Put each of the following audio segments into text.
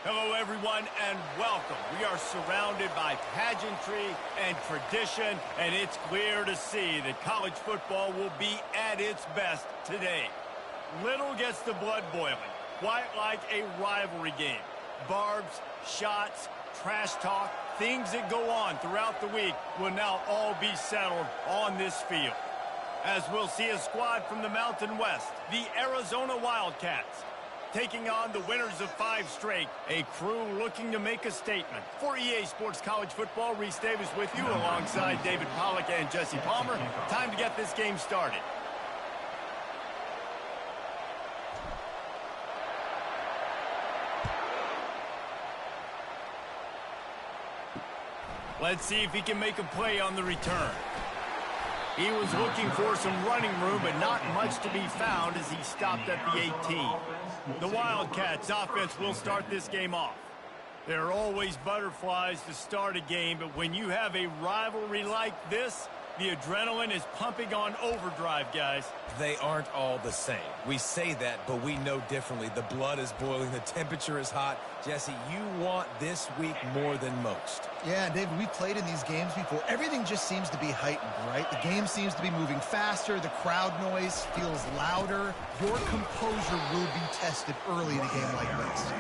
Hello, everyone, and welcome. We are surrounded by pageantry and tradition, and it's clear to see that college football will be at its best today. Little gets the blood boiling, quite like a rivalry game. Barbs, shots, trash talk, things that go on throughout the week will now all be settled on this field. As we'll see a squad from the Mountain West, the Arizona Wildcats, taking on the winners of 5 straight, a crew looking to make a statement. For EA Sports College Football, Reese Davis with you alongside David Pollack and Jesse Palmer. Time to get this game started. Let's see if he can make a play on the return. He was looking for some running room, but not much to be found as he stopped at the 18. The Wildcats offense will start this game off. There are always butterflies to start a game, but when you have a rivalry like this, the adrenaline is pumping on overdrive, guys. They aren't all the same. We say that, but we know differently. The blood is boiling. The temperature is hot. Jesse, you want this week more than most. Yeah, David, we've played in these games before. Everything just seems to be heightened, right? The game seems to be moving faster. The crowd noise feels louder. Your composure will be tested early in a game like this.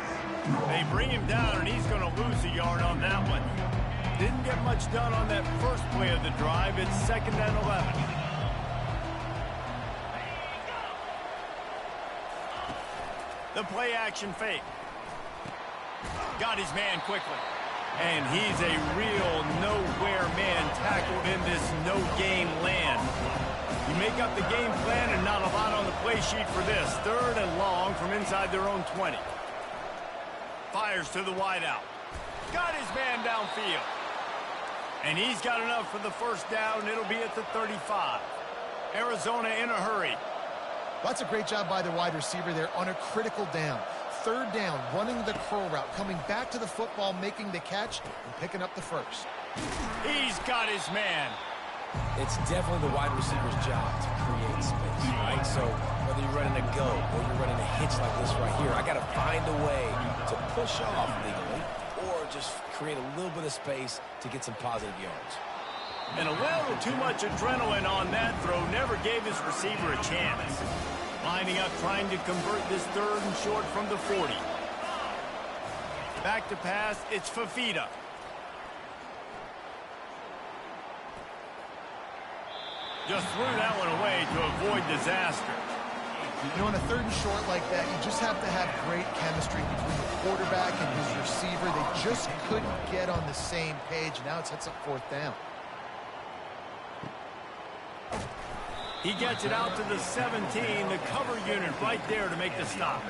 They bring him down, and he's going to lose a yard on that one. Didn't get much done on that first play of the drive. It's 2nd and 11. The play action fake. Got his man quickly. And he's a real nowhere man tackled in this no-game land. You make up the game plan and not a lot on the play sheet for this. 3rd and long from inside their own 20. Fires to the wideout. Got his man downfield. And he's got enough for the first down. It'll be at the 35. Arizona in a hurry. That's a great job by the wide receiver there on a critical down. 3rd down, running the curl route, coming back to the football, making the catch, and picking up the first. He's got his man. It's definitely the wide receiver's job to create space, right? So whether you're running a go or you're running a hitch like this right here, I got to find a way to push off legally or just create a little bit of space to get some positive yards. And a little too much adrenaline on that throw never gave his receiver a chance. Lining up, trying to convert this 3rd and short from the 40. Back to pass, it's Fafita. Just threw that one away to avoid disaster. You know, on a 3rd and short like that, you just have to have great chemistry between the quarterback and his receiver. They just couldn't get on the same page. Now it sets up 4th down. He gets it out to the 17, the cover unit right there to make the stop.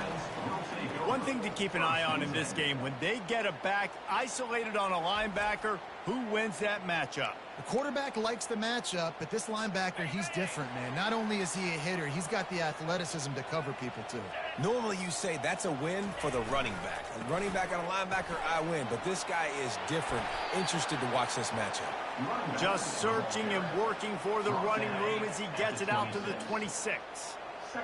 One thing to keep an eye on in this game, when they get a back isolated on a linebacker, who wins that matchup? The quarterback likes the matchup, but this linebacker, he's different, man. Not only is he a hitter, he's got the athleticism to cover people, too. Normally you say that's a win for the running back. A running back on a linebacker, I win. But this guy is different. Interested to watch this matchup. Just searching and working for the running room as he gets it out to the 26.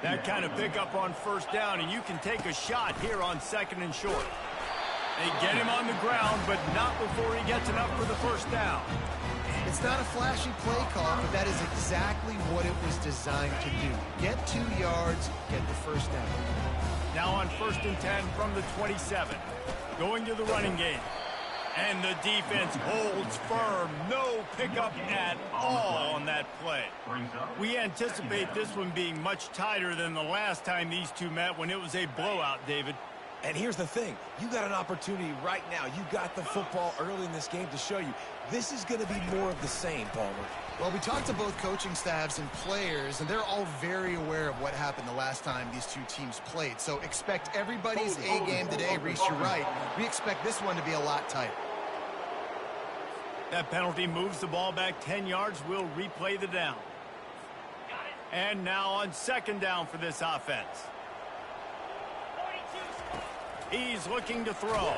That kind of pickup on 1st down, and you can take a shot here on 2nd and short. They get him on the ground, but not before he gets enough for the 1st down. It's not a flashy play call, but that is exactly what it was designed to do. Get 2 yards, get the 1st down. Now on 1st and 10 from the 27. Going to the running game. And the defense holds firm. No pickup at all on that play. We anticipate this one being much tighter than the last time these two met when it was a blowout, David. And here's the thing. You got an opportunity right now. You got the football early in this game to show you. This is going to be more of the same, Palmer. Well, we talked to both coaching staffs and players, and they're all very aware of what happened the last time these two teams played. So expect everybody's A-game today. Reese, you're right. We expect this one to be a lot tighter. That penalty moves the ball back 10 yards. We'll replay the down. And now on 2nd down for this offense. He's looking to throw.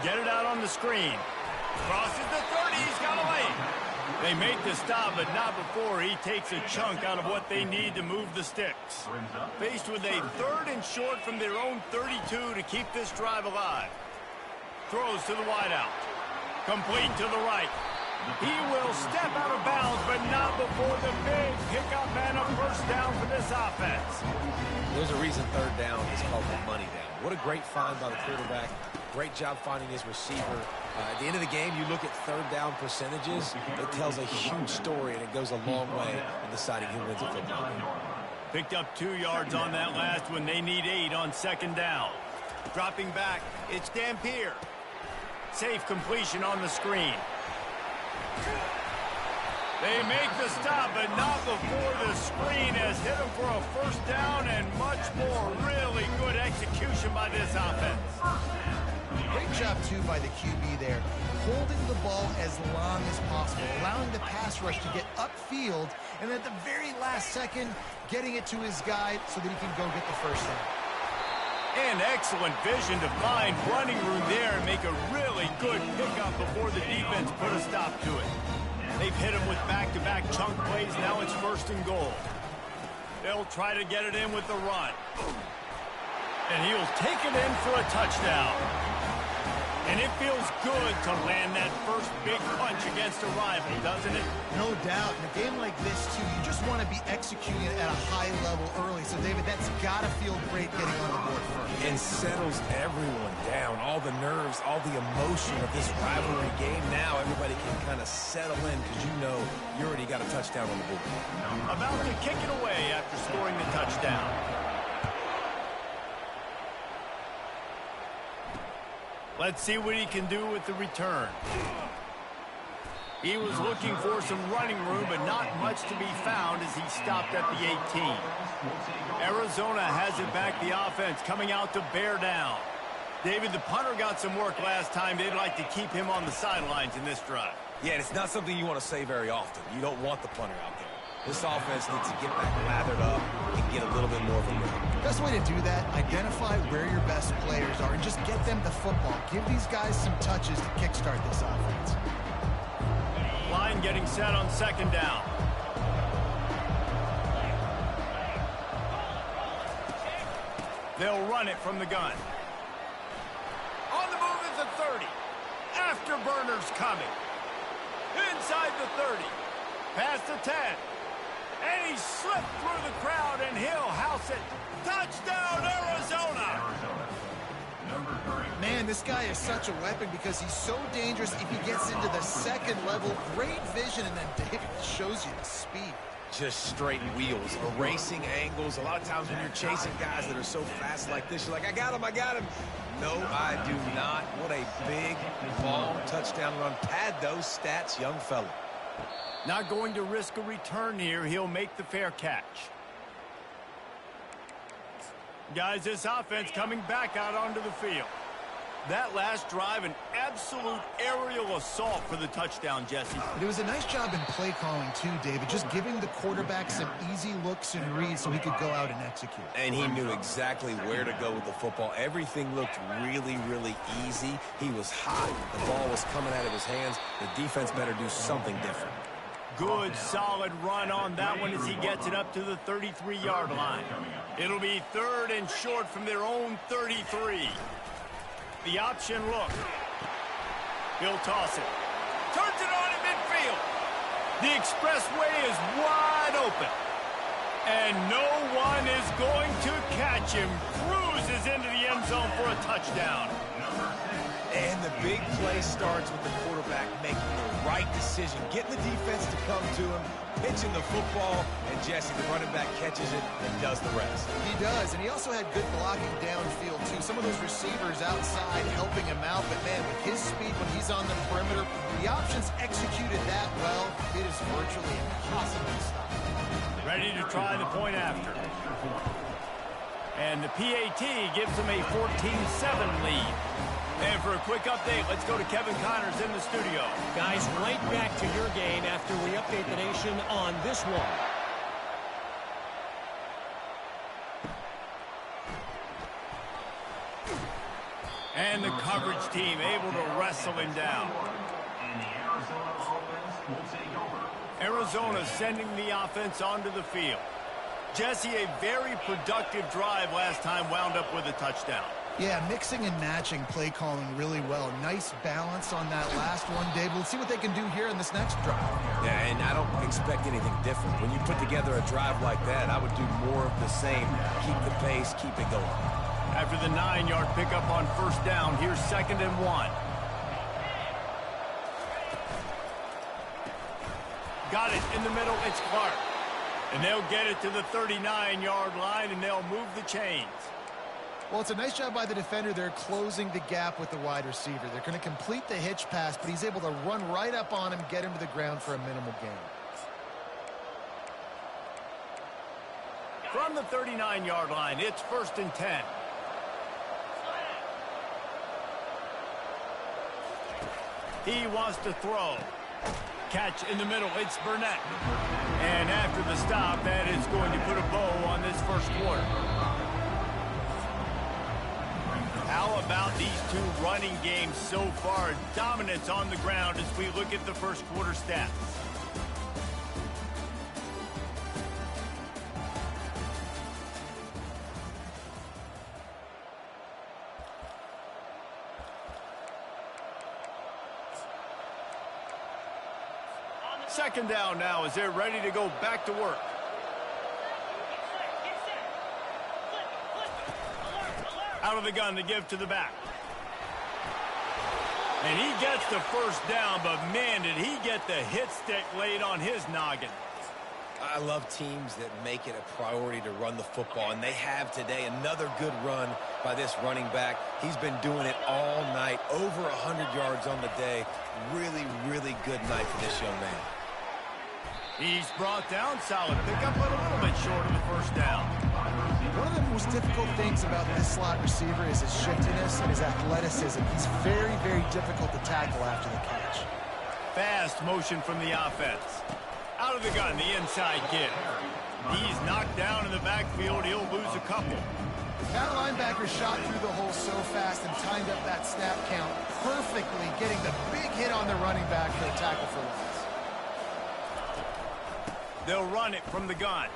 Get it out on the screen. Crosses the 30. He's got a lane. They make the stop, but not before he takes a chunk out of what they need to move the sticks. Faced with a 3rd and short from their own 32 to keep this drive alive. Throws to the wideout. Complete to the right. He will step out of bounds, but not before the big pickup and a first down for this offense. There's a reason 3rd down is called the money down. What a great find by the quarterback. Great job finding his receiver. At the end of the game, you look at 3rd down percentages. It tells a huge story, and it goes a long way in deciding who wins a football game. Picked up 2 yards on that last one. They need 8 on 2nd down. Dropping back, it's Dampier. Safe completion on the screen. They make the stop, but not before the screen has hit them for a first down and much more. Really good execution by this offense. Great job, too, by the QB there. Holding the ball as long as possible, allowing the pass rush to get upfield, and at the very last second, getting it to his guy so that he can go get the first down. And excellent vision to find running room there and make a really good pickup before the defense put a stop to it. They've hit him with back-to-back chunk plays. Now it's 1st and goal. They'll try to get it in with the run. And he'll take it in for a touchdown. And it feels good to land that first big punch against a rival, doesn't it? No doubt. In a game like this, too, you just want to be executing at a high level early. So, David, that's got to feel great getting on the board first. And settles everyone down. All the nerves, all the emotion of this rivalry game. Now everybody can kind of settle in because you know you already got a touchdown on the board. About to kick it away after scoring the touchdown. Let's see what he can do with the return. He was looking for some running room, but not much to be found as he stopped at the 18. Arizona has it back, the offense coming out to bear down. David, the punter got some work last time. They'd like to keep him on the sidelines in this drive. Yeah, and it's not something you want to say very often. You don't want the punter out there. This offense needs to get back lathered up and get a little bit more of a rhythm. Best way to do that, identify where your best players are and just get them the football. Give these guys some touches to kickstart this offense. Line getting set on 2nd down. They'll run it from the gun. On the move is the 30. Afterburners coming. Inside the 30. Past the 10. And he slipped through the crowd, and he'll house it. Touchdown, Arizona! Man, this guy is such a weapon because he's so dangerous if he gets into the 2nd level. Great vision, and then David shows you the speed. Just straight wheels, erasing angles. A lot of times when you're chasing guys that are so fast like this, you're like, I got him. No, I do not. What a big, long touchdown run. Pad those stats, young fella. Not going to risk a return here. He'll make the fair catch. Guys, this offense coming back out onto the field. That last drive, an absolute aerial assault for the touchdown, Jesse. But it was a nice job in play calling, too, David. Just giving the quarterback some easy looks and reads so he could go out and execute. And he knew exactly where to go with the football. Everything looked really, really easy. He was hot. The ball was coming out of his hands. The defense better do something different. Good, solid run on that one as he gets it up to the 33-yard line. It'll be 3rd and short from their own 33. The option look. He'll toss it. Turns it on in midfield. The expressway is wide open. And no one is going to catch him. Cruises into the end zone for a touchdown. And the big play starts with the quarterback making the right decision, getting the defense to come to him, pitching the football, and Jesse, the running back, catches it and does the rest. He does, and he also had good blocking downfield, too. Some of those receivers outside helping him out, but, man, with his speed when he's on the perimeter, the options executed that well, it is virtually impossible to stop. Ready to try the point after. And the PAT gives them a 14-7 lead. And for a quick update, let's go to Kevin Connors in the studio. Guys, right back to your game after we update the nation on this one. And the coverage team able to wrestle him down. And the Arizona offense will take over. Arizona sending the offense onto the field. Jesse, a very productive drive last time wound up with a touchdown. Yeah, mixing and matching play calling really well. Nice balance on that last one, Dave. Let's see what they can do here in this next drive. Yeah, and I don't expect anything different. When you put together a drive like that, I would do more of the same. Keep the pace, keep it going. After the 9-yard pickup on first down, here's 2nd and 1. Got it in the middle, it's Clark. And they'll get it to the 39-yard line, and they'll move the chains. Well, it's a nice job by the defender. They're closing the gap with the wide receiver. They're going to complete the hitch pass, but he's able to run right up on him, get him to the ground for a minimal gain. From the 39-yard line, it's 1st and 10. He wants to throw. Catch in the middle, it's Burnett. And after the stop, that is going to put a bow on this first quarter. How about these two running games so far? Dominance on the ground as we look at the first quarter stats. Second down now as they're ready to go back to work. Out of the gun to give to the back. And he gets the first down, but man, did he get the hit stick laid on his noggin. I love teams that make it a priority to run the football, and they have today. Another good run by this running back. He's been doing it all night, over 100 yards on the day. Really, really good night for this young man. He's brought down, solid pickup, but a little bit short of the first down. One of the most difficult things about this slot receiver is his shiftiness and his athleticism. He's very, very difficult to tackle after the catch. Fast motion from the offense. Out of the gun, the inside give. He's knocked down in the backfield. He'll lose a couple. That linebacker shot through the hole so fast and timed up that snap count perfectly, getting the big hit on the running back for a tackle for loss. They'll run it from the gun.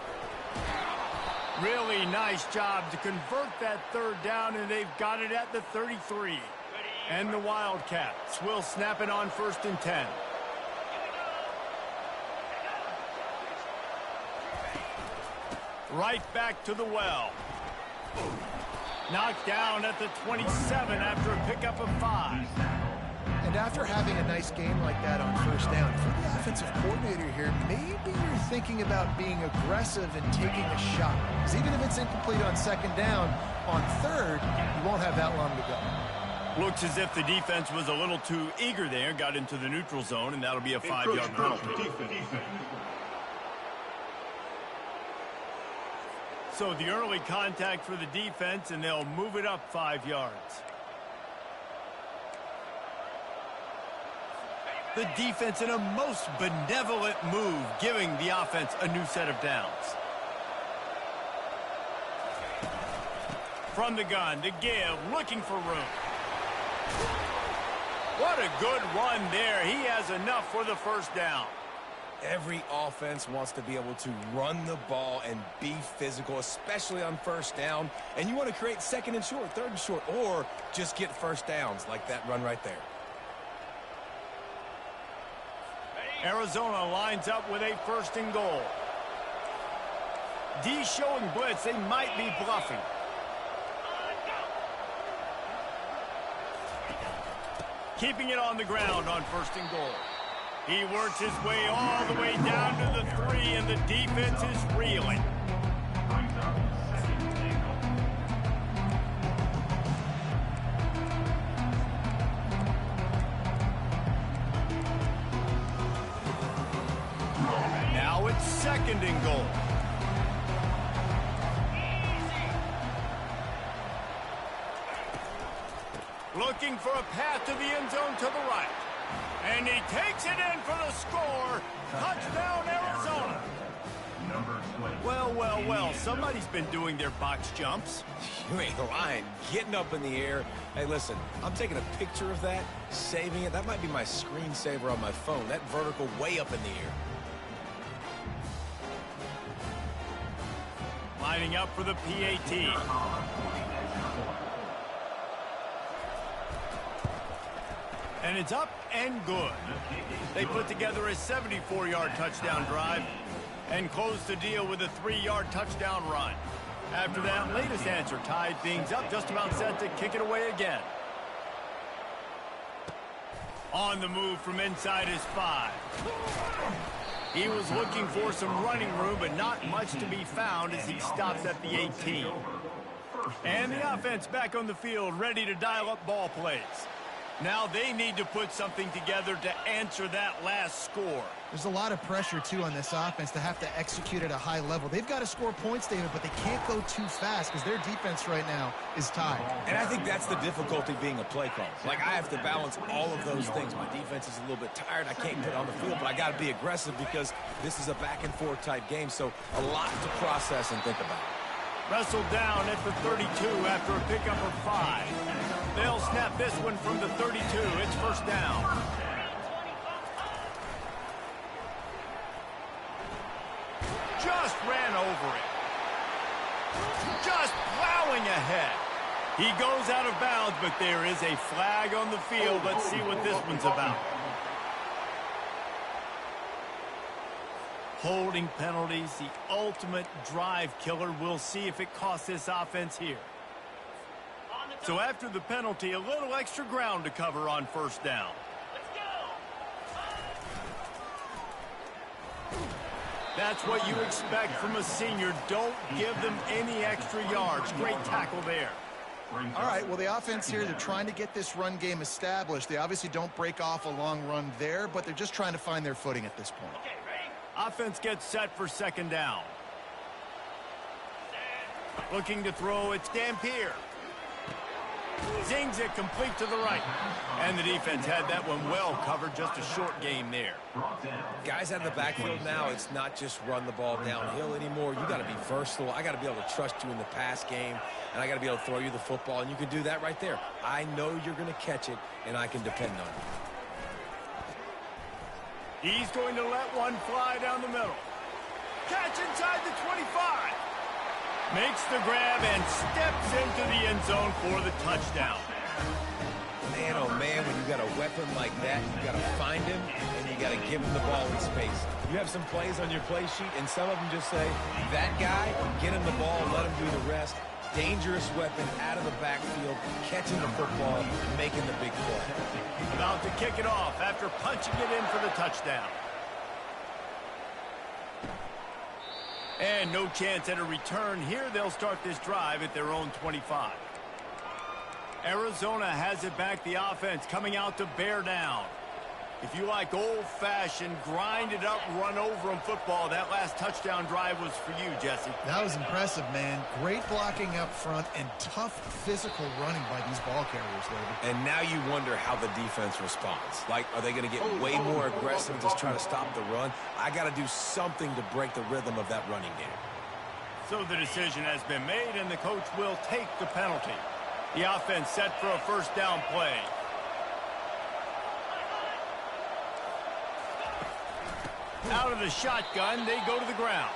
Really nice job to convert that third down, and they've got it at the 33. And the Wildcats will snap it on 1st and 10. Right back to the well. Knocked down at the 27 after a pickup of 5. And after having a nice game like that on first down, for the offensive coordinator here, maybe you're thinking about being aggressive and taking a shot. Because even if it's incomplete on second down, on third, you won't have that long to go. Looks as if the defense was a little too eager there, got into the neutral zone, and that'll be a 5-yard penalty. So the early contact for the defense, and they'll move it up 5 yards. The defense in a most benevolent move, giving the offense a new set of downs. From the gun to give, looking for room. What a good run there. He has enough for the first down. Every offense wants to be able to run the ball and be physical, especially on first down. And you want to create 2nd and short, 3rd and short, or just get first downs like that run right there. Arizona lines up with a 1st and goal. D showing blitz. They might be bluffing. Keeping it on the ground on 1st and goal. He works his way all the way down to the 3, and the defense is reeling. Now it's 2nd and goal. Looking for a path to the end zone to the right. And he takes it in for the score. Touchdown, Arizona. Well, well, well. Somebody's been doing their box jumps. You ain't lying. Getting up in the air. Hey, listen, I'm taking a picture of that, saving it. That might be my screensaver on my phone. That vertical way up in the air. lining up for the PAT. And it's up and good. They put together a 74-yard touchdown drive and closed the deal with a 3-yard touchdown run. After that latest answer tied things up, just about set to kick it away again. On the move from inside his 5. He was looking for some running room, but not much to be found as he stops at the 18. And the offense back on the field, ready to dial up ball plays. Now they need to put something together to answer that last score. There's a lot of pressure, too, on this offense to have to execute at a high level. They've got to score points, David, but they can't go too fast because their defense right now is tied. And I think that's the difficulty being a play caller. Like, I have to balance all of those things. My defense is a little bit tired. I can't put it on the field, but I got to be aggressive because this is a back-and-forth type game, so a lot to process and think about. Wrestled down at the 32 after a pickup of 5. They'll snap this one from the 32. It's first down. Just ran over it. Just plowing ahead. He goes out of bounds, but there is a flag on the field. Let's see what this one's about. Holding penalties, the ultimate drive killer. We'll see if it costs this offense here. So after the penalty, a little extra ground to cover on first down. That's what you expect from a senior. Don't give them any extra yards. Great tackle there. All right, well, the offense here, they're trying to get this run game established. They obviously don't break off a long run there, but they're just trying to find their footing at this point. Offense gets set for second down. Looking to throw, it's Dampier. Zings it complete to the right. And the defense had that one well covered. Just a short game there. Guys out of the backfield now, it's not just run the ball downhill anymore. You got to be versatile. I got to be able to trust you in the pass game, and I got to be able to throw you the football, and you can do that right there. I know you're going to catch it, and I can depend on you. He's going to let one fly down the middle. Catch inside the 25. Makes the grab and steps into the end zone for the touchdown. Man, oh man, when you got a weapon like that, you got to find him, and you got to give him the ball in space. You have some plays on your play sheet, and some of them just say, that guy, get him the ball, let him do the rest. Dangerous weapon out of the backfield, catching the football, and making the big play. About to kick it off after punching it in for the touchdown. And no chance at a return here. They'll start this drive at their own 25. Arizona has it back. The offense coming out to bear down. If you like old-fashioned, grind-it-up, run-over-them football, that last touchdown drive was for you, Jesse. That was impressive, man. Great blocking up front and tough physical running by these ball carriers, David. And now you wonder how the defense responds. Like, are they going to get way more aggressive, just try to stop the run? I got to do something to break the rhythm of that running game. So the decision has been made, and the coach will take the penalty. The offense set for a first down play. Out of the shotgun, they go to the ground.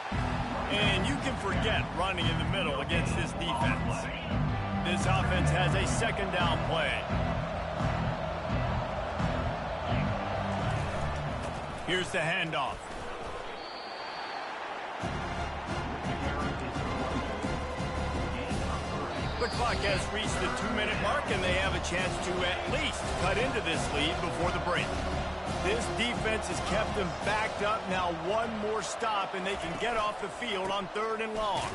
And you can forget running in the middle against this defense. This offense has a second down play. Here's the handoff. The clock has reached the 2-minute mark, and they have a chance to at least cut into this lead before the break. This defense has kept them backed up. Now one more stop, and they can get off the field on 3rd and long.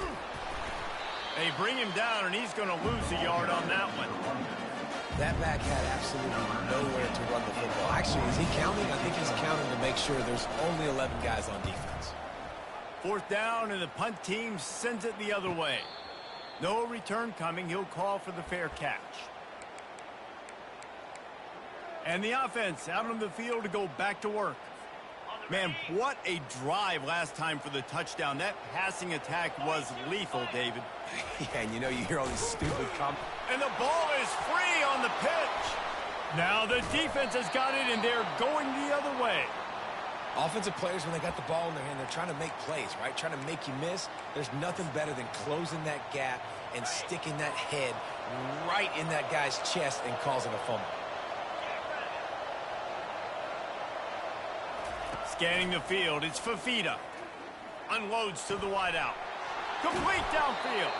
They bring him down, and he's going to lose a yard on that one. That back had absolutely nowhere to run the football. Actually, is he counting? I think he's counting to make sure there's only 11 guys on defense. 4th down, and the punt team sends it the other way. No return coming. He'll call for the fair catch. And the offense out on the field to go back to work. Man, what a drive last time for the touchdown. That passing attack was lethal, David. Yeah, and you know, you hear all these stupid comments. And the ball is free on the pitch. Now the defense has got it, and they're going the other way. Offensive players, when they got the ball in their hand, they're trying to make plays, right? Trying to make you miss. There's nothing better than closing that gap and sticking that head right in that guy's chest and causing a fumble. Scanning the field, it's Fafita. Unloads to the wideout. Complete downfield.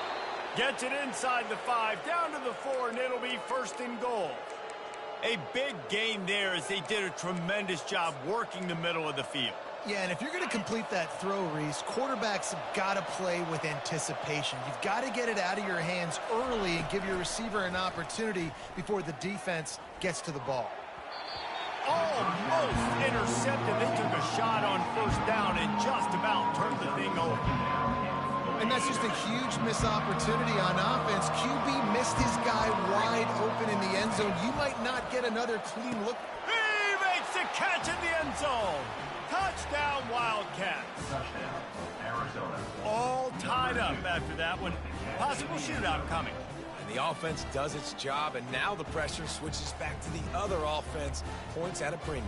Gets it inside the 5, down to the 4, and it'll be 1st and goal. A big gain there as they did a tremendous job working the middle of the field. Yeah, and if you're going to complete that throw, Reese, quarterbacks have got to play with anticipation. You've got to get it out of your hands early and give your receiver an opportunity before the defense gets to the ball. Almost intercepted. They took a shot on 1st down and just about turned the thing over. And that's just a huge missed opportunity on offense. QB missed his guy wide open in the end zone. You might not get another clean look. He makes the catch in the end zone. Touchdown, Wildcats. All tied up after that one. Possible shootout coming. And the offense does its job, and now the pressure switches back to the other offense. Points at a premium.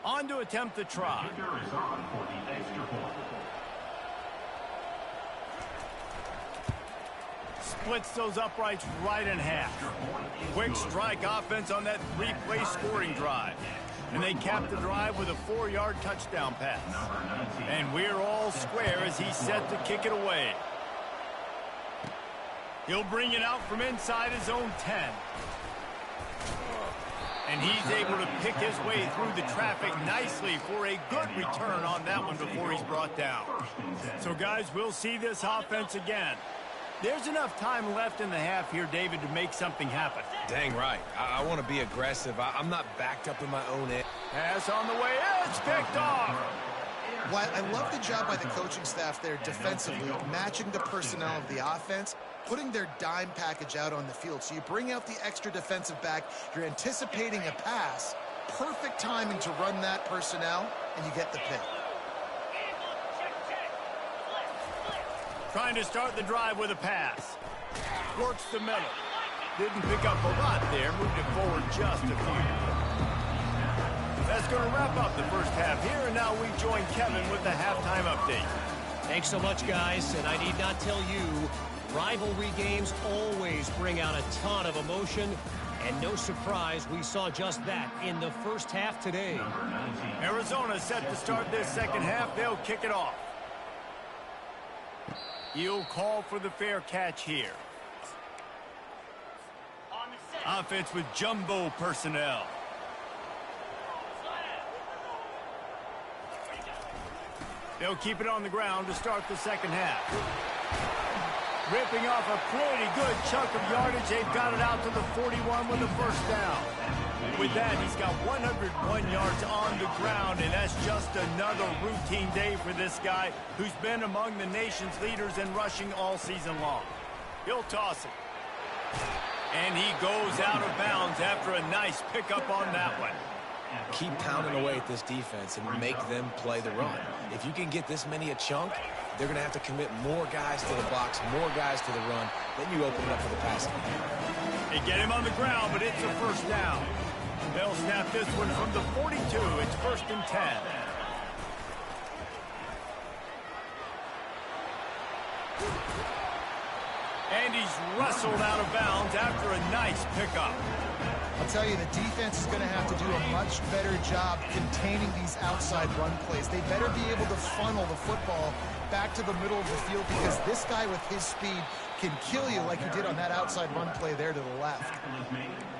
On to attempt the try. Splits those uprights right in half. Quick strike offense on that 3-play scoring drive. And they cap the drive with a 4-yard touchdown pass. And we're all square as he's set to kick it away. He'll bring it out from inside his own 10. And he's able to pick his way through the traffic nicely for a good return on that one before he's brought down. So, guys, we'll see this offense again. There's enough time left in the half here, David, to make something happen. Dang right. I want to be aggressive. I'm not backed up in my own end. Pass on the way. It's picked off. Well, I love the job by the coaching staff there defensively, matching the personnel of the offense, putting their dime package out on the field. So you bring out the extra defensive back, you're anticipating a pass, perfect timing to run that personnel, and you get the pick. Trying to start the drive with a pass. Works the middle. Didn't pick up a lot there, moved it forward just a few. That's going to wrap up the first half here, and now we join Kevin with the halftime update. Thanks so much, guys, and I need not tell you, rivalry games always bring out a ton of emotion, and no surprise, we saw just that in the first half today. Arizona set to start this second half. They'll kick it off. He'll call for the fair catch here. Offense with jumbo personnel. They'll keep it on the ground to start the second half. Ripping off a pretty good chunk of yardage. They've got it out to the 41 with a 1st down. With that, he's got 101 yards on the ground, and that's just another routine day for this guy who's been among the nation's leaders in rushing all season long. He'll toss it. And he goes out of bounds after a nice pickup on that one. Keep pounding away at this defense and make them play the run. If you can get this many a chunk, they're going to have to commit more guys to the box, more guys to the run. Then you open it up for the passing game. They get him on the ground, but it's a 1st down. They'll snap this one from the 42. It's 1st and 10. And he's wrestled out of bounds after a nice pickup. I'll tell you, the defense is going to have to do a much better job containing these outside run plays. They better be able to funnel the football back to the middle of the field because this guy with his speed can kill you like he did on that outside run play there to the left.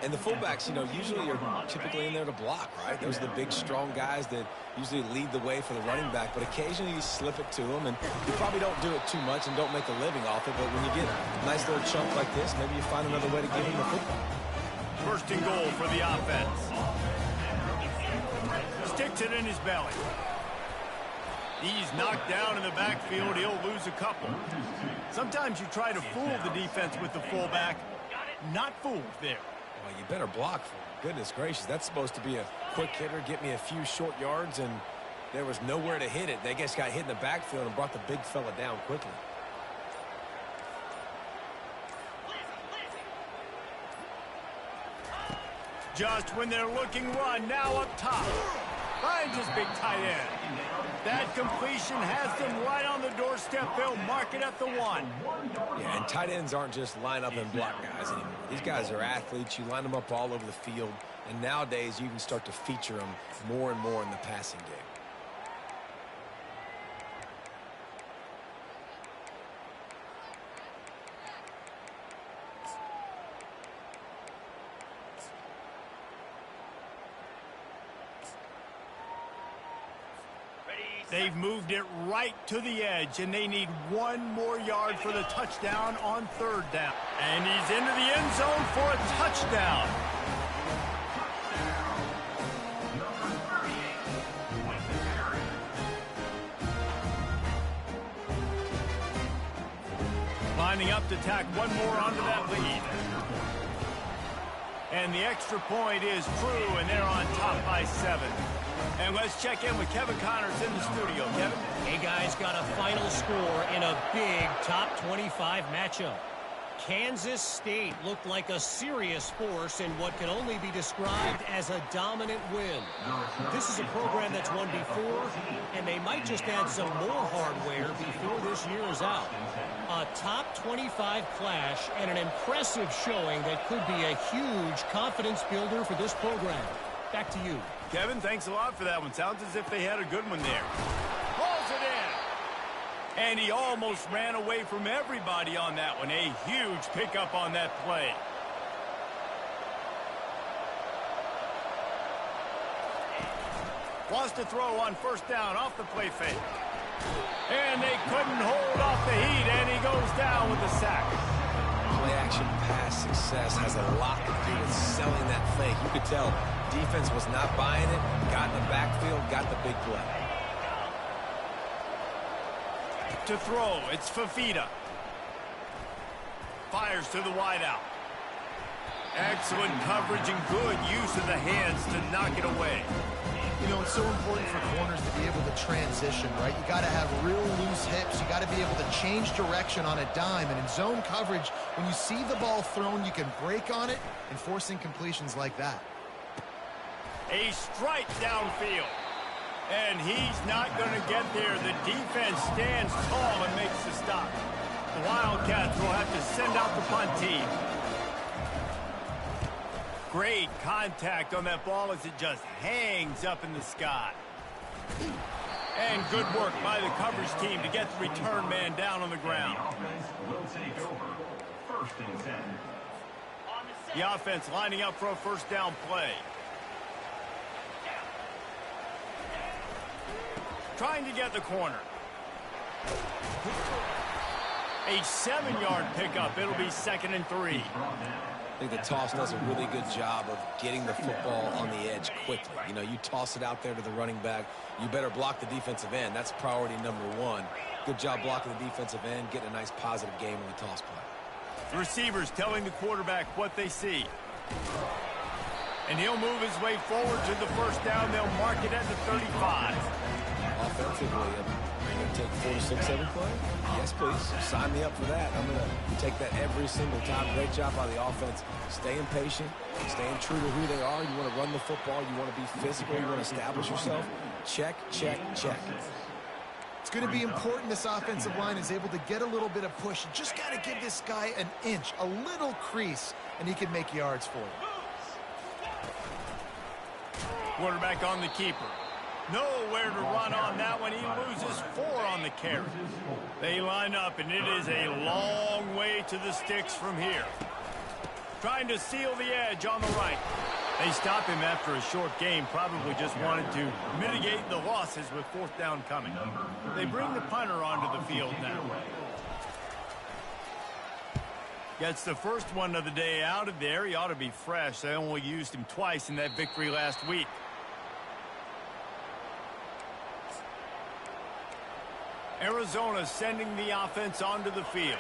And the fullbacks, you know, usually are typically in there to block, right? Those are the big, strong guys that usually lead the way for the running back, but occasionally you slip it to them, and you probably don't do it too much and don't make a living off it, but when you get a nice little chunk like this, maybe you find another way to give him the football. 1st and goal for the offense. Sticks it in his belly. He's knocked down in the backfield. He'll lose a couple. Sometimes you try to fool the defense with the fullback. Not fooled there. Well, you better block for him. Goodness gracious, that's supposed to be a quick hitter, get me a few short yards, and there was nowhere to hit it. They just got hit in the backfield and brought the big fella down quickly. Just when they're looking run, now up top. Finds his big tight end. That completion has them right on the doorstep. They'll mark it at the 1. Yeah, and tight ends aren't just line up and block guys anymore. These guys are athletes. You line them up all over the field. And nowadays, you can start to feature them more and more in the passing game. They've moved it right to the edge, and they need 1 more yard for the touchdown on 3rd down. And he's into the end zone for a touchdown. Lining up to tack 1 more onto that lead. And the extra point is true, and they're on top by 7. And let's check in with Kevin Connors in the studio. Kevin? Hey, guys, got a final score in a big top 25 matchup. Kansas State looked like a serious force in what can only be described as a dominant win. This is a program that's won before, and they might just add some more hardware before this year is out. A top 25 clash and an impressive showing that could be a huge confidence builder for this program. Back to you. Kevin, thanks a lot for that one. Sounds as if they had a good one there. Pulls it in. And he almost ran away from everybody on that one. A huge pickup on that play. Wants to throw on 1st down off the play fake. And they couldn't hold off the heat, and he goes down with the sack. Play-action pass success has a lot to do with selling that fake. You could tell defense was not buying it, got in the backfield, got the big play. To throw, it's Fafita. Fires to the wideout. Excellent coverage and good use of the hands to knock it away. You know, it's so important for corners to be able to transition, right? You got to have real loose hips. You got to be able to change direction on a dime. And in zone coverage, when you see the ball thrown, you can break on it and force incompletions like that. A strike downfield. And he's not going to get there. The defense stands tall and makes the stop. The Wildcats will have to send out the punt team. Great contact on that ball as it just hangs up in the sky. And good work by the coverage team to get the return man down on the ground. The offense lining up for a 1st down play. Trying to get the corner. A 7-yard pickup. It'll be 2nd and 3. I think the toss does a really good job of getting the football on the edge quickly. You know, you toss it out there to the running back. You better block the defensive end. That's priority number 1. Good job blocking the defensive end, getting a nice positive game on the toss play. The receivers telling the quarterback what they see. And he'll move his way forward to the 1st down. They'll mark it at the 35. Offensively, are you going to take 4 to 6 every play? Yes, please. Sign me up for that. I'm going to take that every single time. Great job by the offense. Staying patient, staying true to who they are. You want to run the football. You want to be physical. You want to establish yourself. Check, check, check. It's going to be important this offensive line is able to get a little bit of push. You just got to give this guy an inch, a little crease, and he can make yards for you. Quarterback on the keeper. Nowhere to run on that one. He loses 4 on the carry. They line up, and it is a long way to the sticks from here. Trying to seal the edge on the right. They stop him after a short game. Probably just wanted to mitigate the losses with 4th down coming. They bring the punter onto the field now. Gets the first one of the day out of there. He ought to be fresh. They only used him twice in that victory last week. Arizona sending the offense onto the field.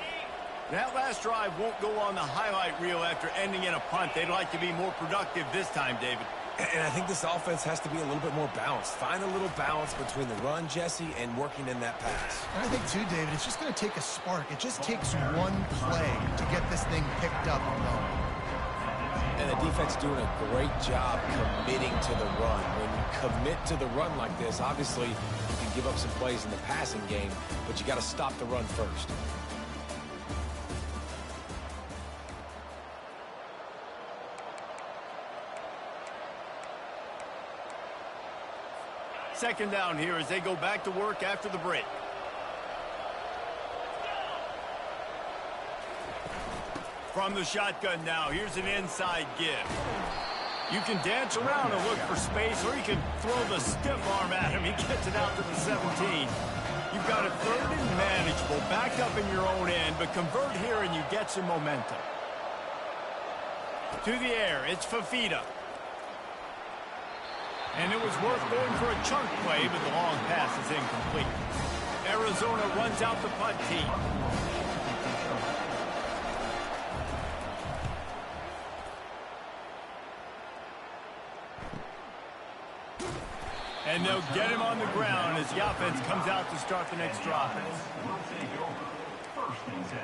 That last drive won't go on the highlight reel after ending in a punt. They'd like to be more productive this time, David. And I think this offense has to be a little bit more balanced. Find a little balance between the run, Jesse, and working in that pass. And I think, too, David, it's just going to take a spark. It just takes one play to get this thing picked up and going. And the defense doing a great job committing to the run. When you commit to the run like this, obviously you can give up some plays in the passing game, but you got to stop the run first. Second down here as they go back to work after the break. From the shotgun now, here's an inside give. You can dance around and look for space, or you can throw the stiff arm at him. He gets it out to the 17. You've got a third and manageable, backed up in your own end, but convert here and you get some momentum. To the air, it's Fafita. And it was worth going for a chunk play, but the long pass is incomplete. Arizona runs out the punt team. And they'll get him on the ground as the offense comes out to start the next drive.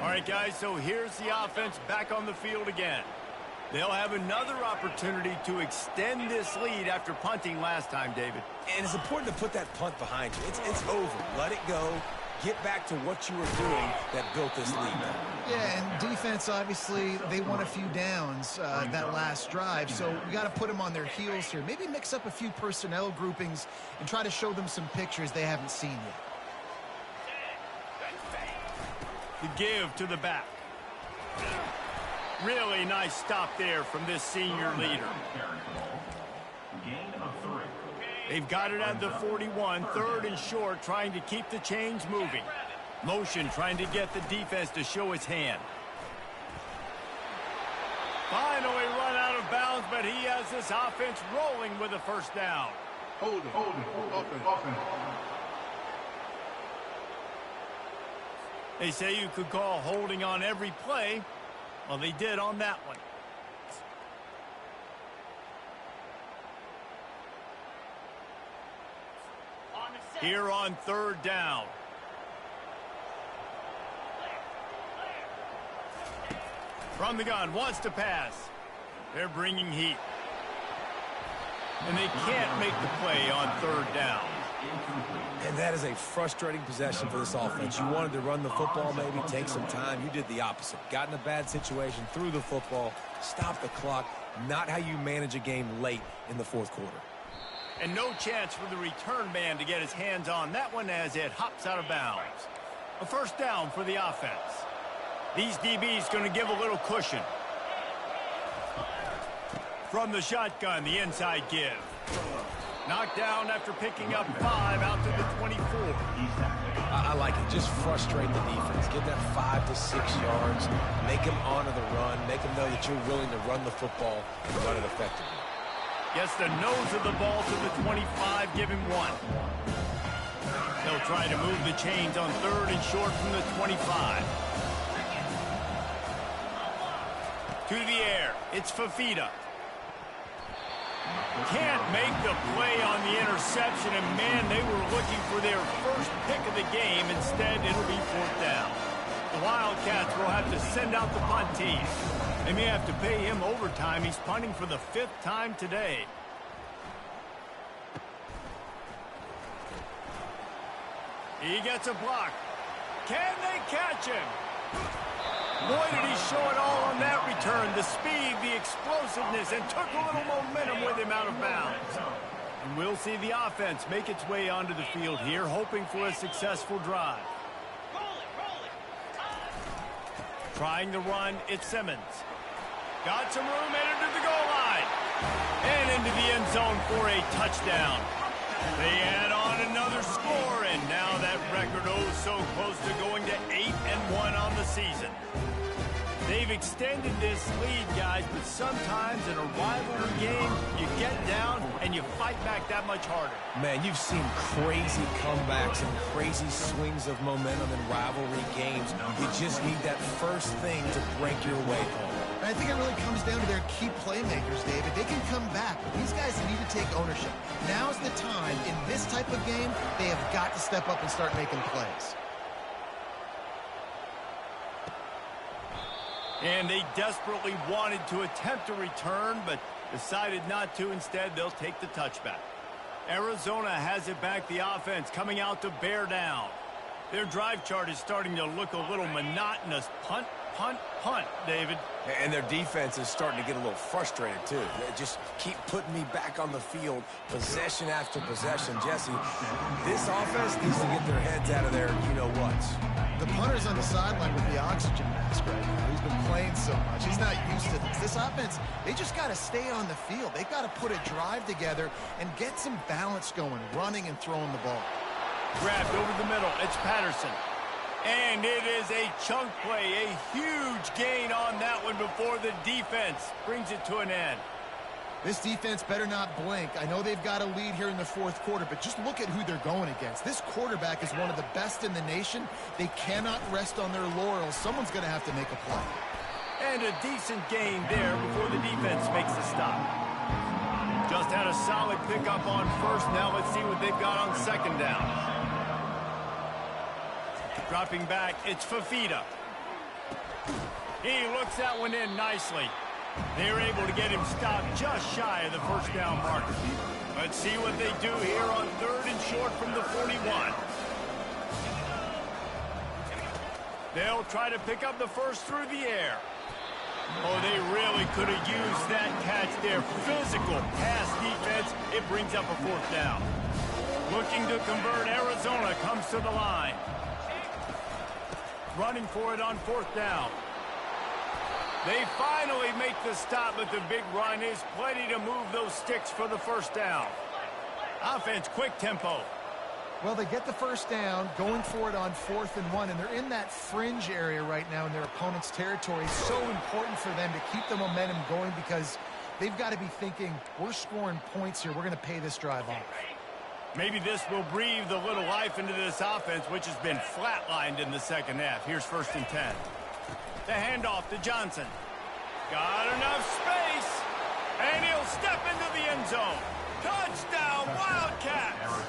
All right, guys, so here's the offense back on the field again. They'll have another opportunity to extend this lead after punting last time, David. And it's important to put that punt behind you. It's over. Let it go. Get back to what you were doing that built this lead. Yeah, and defense, obviously, they won a few downs that last drive, so we got to put them on their heels here. Maybe mix up a few personnel groupings and try to show them some pictures they haven't seen yet. The give to the back. Really nice stop there from this senior leader. They've got it at the 41, third and short, trying to keep the chains moving. Motion trying to get the defense to show his hand. Finally run out of bounds, but he has this offense rolling with a first down. Hold it. They say you could call holding on every play. Well, they did on that one. Here on third down. From the gun, wants to pass. They're bringing heat. And they can't make the play on third down. And that is a frustrating possession for this offense. You wanted to run the football, maybe take some time. You did the opposite. Got in a bad situation, threw the football, stopped the clock. Not how you manage a game late in the fourth quarter. And no chance for the return man to get his hands on that one as it hops out of bounds. A first down for the offense. These DBs going to give a little cushion. From the shotgun, the inside give. Knocked down after picking up 5 out to the 24. I like it. Just frustrate the defense. Get that 5 to 6 yards. Make them honor the run. Make them know that you're willing to run the football and run it effectively. Gets the nose of the ball to the 25, give him 1. They'll try to move the chains on third and short from the 25. To the air, it's Fafita. Can't make the play on the interception, and man, they were looking for their first pick of the game. Instead, it'll be fourth down. The Wildcats will have to send out the punt team. They may have to pay him overtime. He's punting for the 5th time today. He gets a block. Can they catch him? Boy, did he show it all on that return. The speed, the explosiveness, and took a little momentum with him out of bounds. And we'll see the offense make its way onto the field here, hoping for a successful drive. Trying to run, it's Simmons. Got some room, headed to the goal line. And into the end zone for a touchdown. They add on another score, and now that record oh so close to going to 8-1 on the season. They've extended this lead, guys, but sometimes in a rivalry game, you get down and you fight back that much harder. Man, you've seen crazy comebacks and crazy swings of momentum in rivalry games. You just need that first thing to break your way home. And I think it really comes down to their key playmakers, David. They can come back, but these guys need to take ownership. Now's the time. In this type of game, they have got to step up and start making plays. And they desperately wanted to attempt a return, but decided not to. Instead, they'll take the touchback. Arizona has it back, the offense coming out to bear down. Their drive chart is starting to look a little monotonous. Punt, punt, punt, David. And their defense is starting to get a little frustrated, too. They just keep putting me back on the field, possession after possession. Jesse, this offense needs to get their heads out of their you-know-whats. The punter's on the sideline with the oxygen mask right now. He's been playing so much. He's not used to this. This offense, they just got to stay on the field. They've got to put a drive together and get some balance going, running and throwing the ball. Grabbed over the middle. It's Patterson. And it is a chunk play, a huge gain on that one before the defense brings it to an end. This defense better not blink. I know they've got a lead here in the fourth quarter, but just look at who they're going against. This quarterback is one of the best in the nation. They cannot rest on their laurels. Someone's going to have to make a play. And a decent gain there before the defense makes the stop. Just had a solid pickup on first. Now let's see what they've got on second down. Dropping back, it's Fafita. He looks that one in nicely. They're able to get him stopped just shy of the first down marker. Let's see what they do here on third and short from the 41. They'll try to pick up the first through the air. Oh, they really could have used that catch there. Physical pass defense. It brings up a fourth down. Looking to convert, Arizona comes to the line. Running for it on fourth down. They finally make the stop, but the big run is plenty to move those sticks for the first down. Offense, quick tempo. Well, they get the first down, going for it on 4th and 1, and they're in that fringe area right now in their opponent's territory. It's so important for them to keep the momentum going because they've got to be thinking, we're scoring points here. We're going to pay this drive off. Maybe this will breathe a little life into this offense, which has been flatlined in the second half. Here's 1st and 10. The handoff to Johnson. Got enough space, and he'll step into the end zone. Touchdown, Wildcats!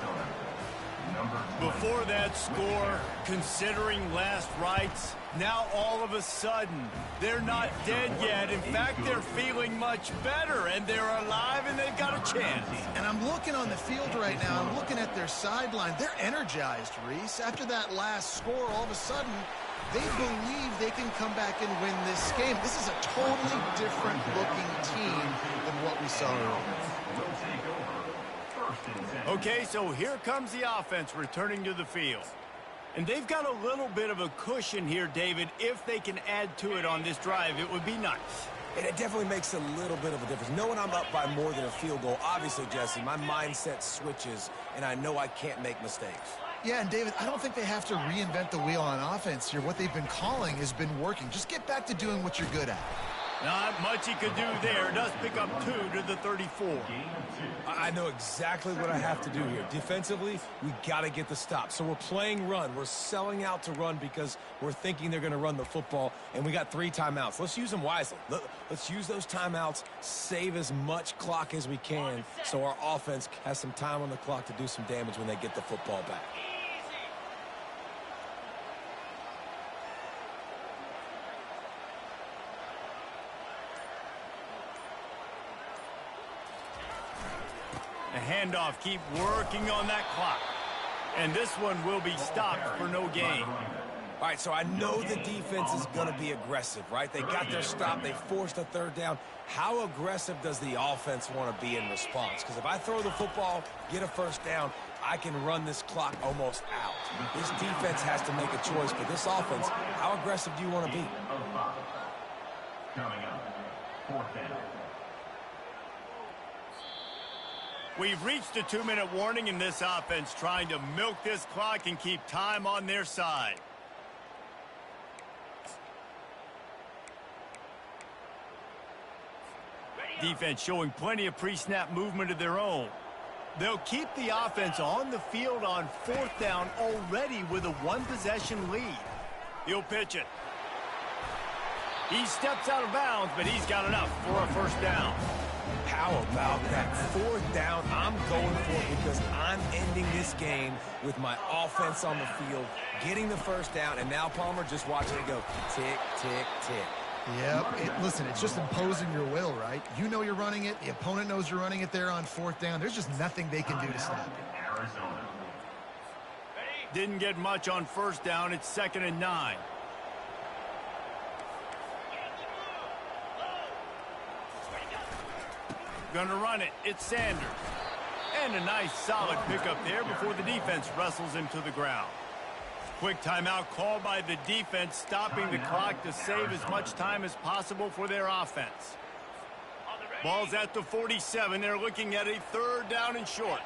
Before that score, considering last rites, now all of a sudden, they're not dead yet. In fact, they're feeling much better, and they're alive, and they've got a chance. And I'm looking on the field right now. I'm looking at their sideline. They're energized, Reese. After that last score, all of a sudden, they believe they can come back and win this game. This is a totally different-looking team than what we saw earlier. Okay, so here comes the offense returning to the field. And they've got a little bit of a cushion here, David. If they can add to it on this drive, it would be nice. And it definitely makes a little bit of a difference. Knowing I'm up by more than a field goal, obviously, Jesse, my mindset switches, and I know I can't make mistakes. Yeah, and David, I don't think they have to reinvent the wheel on offense here. What they've been calling has been working. Just get back to doing what you're good at. Not much he could do there. Does pick up 2 to the 34. I know exactly what I have to do here. Defensively, we got to get the stop. So we're playing run. We're selling out to run because we're thinking they're going to run the football, and we got 3 timeouts. Let's use them wisely. Let's use those timeouts, save as much clock as we can so our offense has some time on the clock to do some damage when they get the football back. The handoff, keep working on that clock. And this one will be stopped for no gain. All right, so I know the defense is going to be aggressive, right? They got their stop. They forced a 3rd down. How aggressive does the offense want to be in response? Because if I throw the football, get a 1st down, I can run this clock almost out. This defense has to make a choice, but this offense, how aggressive do you want to be? Coming up, 4th down. We've reached a 2-minute warning in this offense, trying to milk this clock and keep time on their side. Defense showing plenty of pre-snap movement of their own. They'll keep the offense on the field on 4th down already with a 1-possession lead. He'll pitch it. He steps out of bounds, but he's got enough for a 1st down. How about that 4th down? I'm going for it because I'm ending this game with my offense on the field, getting the 1st down, and now Palmer just watching it go tick, tick, tick. Yep. Listen, it's just imposing your will, right? You know you're running it. The opponent knows you're running it there on 4th down. There's just nothing they can do to stop it. Didn't get much on 1st down. It's 2nd and 9. Gonna run it. It's Sanders. And a nice solid pickup there before the defense wrestles him to the ground. Quick timeout called by the defense, stopping the clock to save as much time as possible for their offense. Ball's at the 47. They're looking at a 3rd down and short.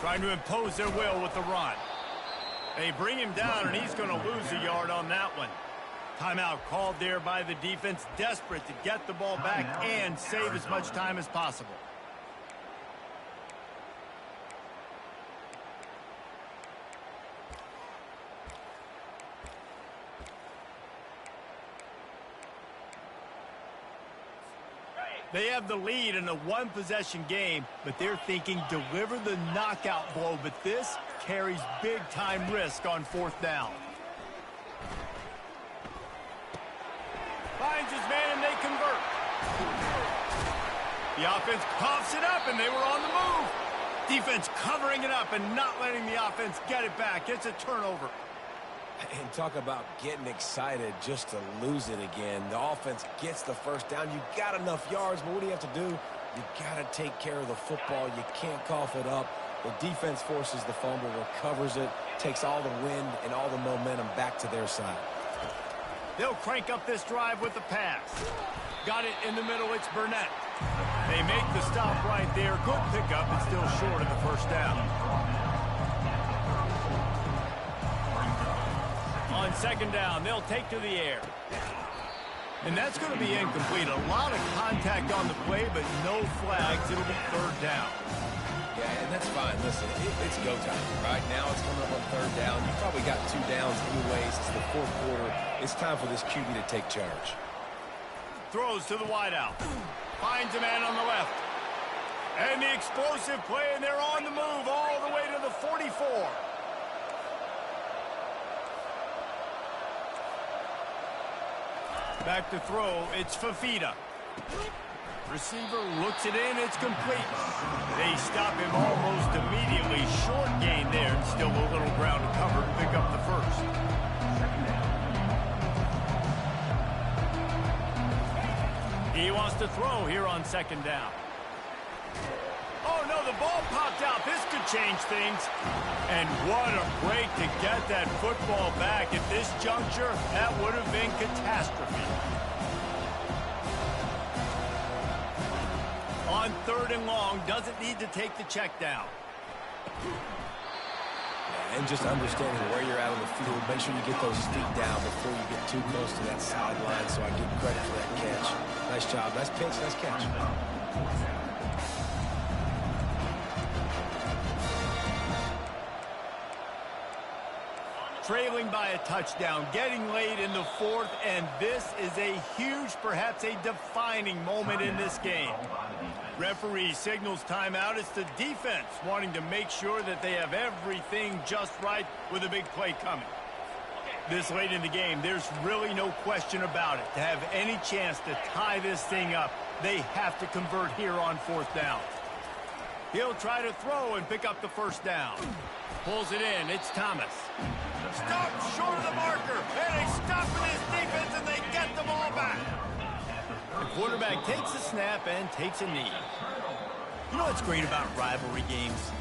Trying to impose their will with the run. They bring him down, and he's going to lose a yard on that one. Timeout called there by the defense, desperate to get the ball back and save as much time as possible. They have the lead in a one-possession game, but they're thinking deliver the knockout blow, but this carries big-time risk on 4th down. Finds his man, and they convert. The offense coughs it up, and they were on the move. Defense covering it up and not letting the offense get it back. It's a turnover. And talk about getting excited just to lose it again. The offense gets the 1st down. You got enough yards, but what do you have to do? You got to take care of the football. You can't cough it up. The defense forces the fumble, recovers it, takes all the wind and all the momentum back to their side. They'll crank up this drive with the pass. Got it in the middle. It's Burnett. They make the stop right there. Good pickup. It's still short of the 1st down. On 2nd down, they'll take to the air. And that's going to be incomplete. A lot of contact on the play, but no flags. It'll be 3rd down. Yeah, and that's fine. Listen, it's go time. Right now it's coming up on 3rd down. You probably got 2 downs anyways. It's the 4th quarter. It's time for this QB to take charge. Throws to the wideout. Finds a man on the left. And the explosive play, and they're on the move all the way to the 44. Back to throw, it's Fafita. Receiver looks it in, it's complete. They stop him almost immediately. Short gain there, and still a little ground to cover to pick up the 1st. He wants to throw here on 2nd down. Oh, no, the ball popped out. This could change things. And what a break to get that football back. At this juncture, that would have been catastrophe. On 3rd and long, doesn't need to take the check down. And just understanding where you're at on the field, make sure you get those feet down before you get too close to that sideline, so I give credit for that catch. Nice job. Nice pitch. Nice catch. Trailing by a touchdown, getting late in the 4th, and this is a huge, perhaps a defining moment in this game. Referee signals timeout. It's the defense wanting to make sure that they have everything just right with a big play coming. This late in the game, there's really no question about it. To have any chance to tie this thing up, they have to convert here on 4th down. He'll try to throw and pick up the 1st down. Pulls it in. It's Thomas. Stop short of the marker. And they stop with his defense, and they get the ball back. The quarterback takes a snap and takes a knee. You know what's great about rivalry games?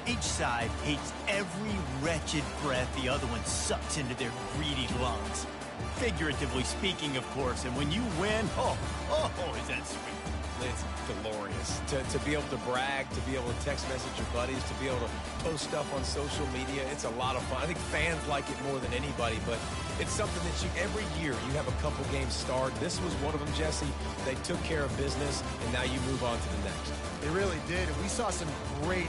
Each side hates every wretched breath the other one sucks into their greedy lungs. Figuratively speaking, of course. And when you win, is that sweet. It's glorious to be able to brag, to be able to text message your buddies, to be able to post stuff on social media. It's a lot of fun. I think fans like it more than anybody, but it's something that every year you have a couple games start. This was one of them, Jesse. They took care of business, and now you move on to the next. They really did. And we saw some great